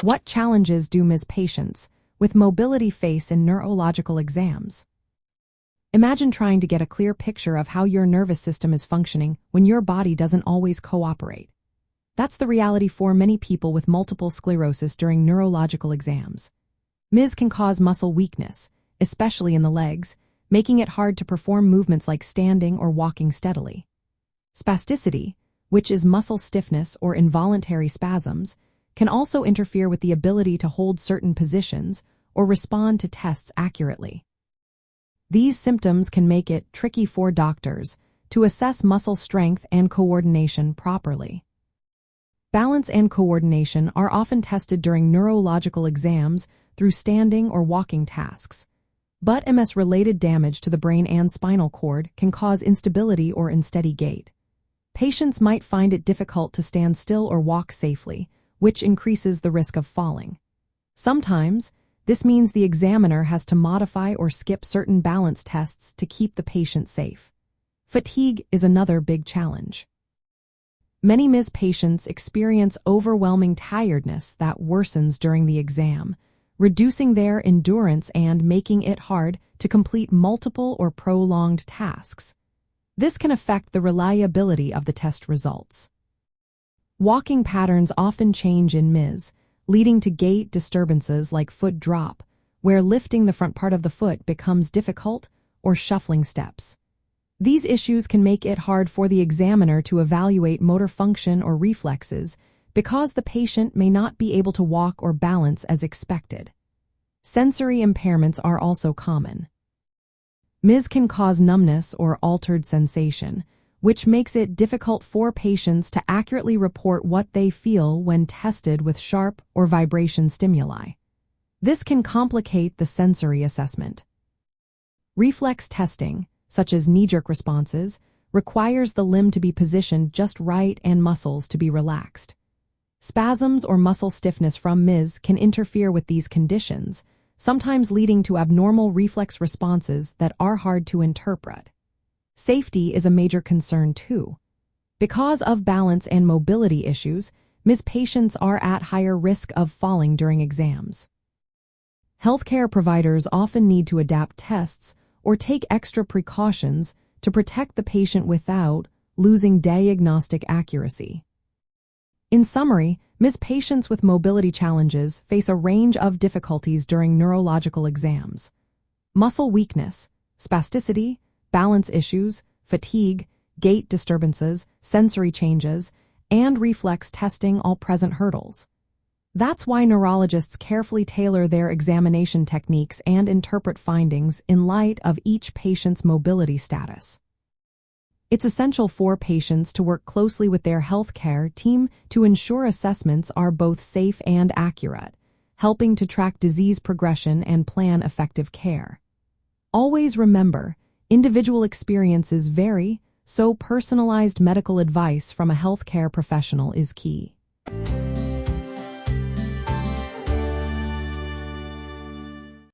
What challenges do Ms. patients with mobility face in neurological exams? Imagine trying to get a clear picture of how your nervous system is functioning when your body doesn't always cooperate. That's the reality for many people with multiple sclerosis during neurological exams. MS can cause muscle weakness, especially in the legs, making it hard to perform movements like standing or walking steadily. Spasticity, which is muscle stiffness or involuntary spasms, can also interfere with the ability to hold certain positions or respond to tests accurately. These symptoms can make it tricky for doctors to assess muscle strength and coordination properly. Balance and coordination are often tested during neurological exams through standing or walking tasks. But MS-related damage to the brain and spinal cord can cause instability or unsteady gait. Patients might find it difficult to stand still or walk safely, which increases the risk of falling. Sometimes, this means the examiner has to modify or skip certain balance tests to keep the patient safe. Fatigue is another big challenge. Many MS patients experience overwhelming tiredness that worsens during the exam, reducing their endurance and making it hard to complete multiple or prolonged tasks. This can affect the reliability of the test results. Walking patterns often change in MS, leading to gait disturbances like foot drop, where lifting the front part of the foot becomes difficult, or shuffling steps. These issues can make it hard for the examiner to evaluate motor function or reflexes because the patient may not be able to walk or balance as expected. Sensory impairments are also common. MS can cause numbness or altered sensation, which makes it difficult for patients to accurately report what they feel when tested with sharp or vibration stimuli. This can complicate the sensory assessment. Reflex testing, such as knee-jerk responses, requires the limb to be positioned just right and muscles to be relaxed. Spasms or muscle stiffness from MS can interfere with these conditions, sometimes leading to abnormal reflex responses that are hard to interpret. Safety is a major concern too. Because of balance and mobility issues, MS patients are at higher risk of falling during exams. Healthcare providers often need to adapt tests or take extra precautions to protect the patient without losing diagnostic accuracy. In summary, MS patients with mobility challenges face a range of difficulties during neurological exams. Muscle weakness, spasticity, balance issues, fatigue, gait disturbances, sensory changes, and reflex testing all present hurdles. That's why neurologists carefully tailor their examination techniques and interpret findings in light of each patient's mobility status. It's essential for patients to work closely with their healthcare team to ensure assessments are both safe and accurate, helping to track disease progression and plan effective care. Always remember, individual experiences vary, so personalized medical advice from a healthcare professional is key.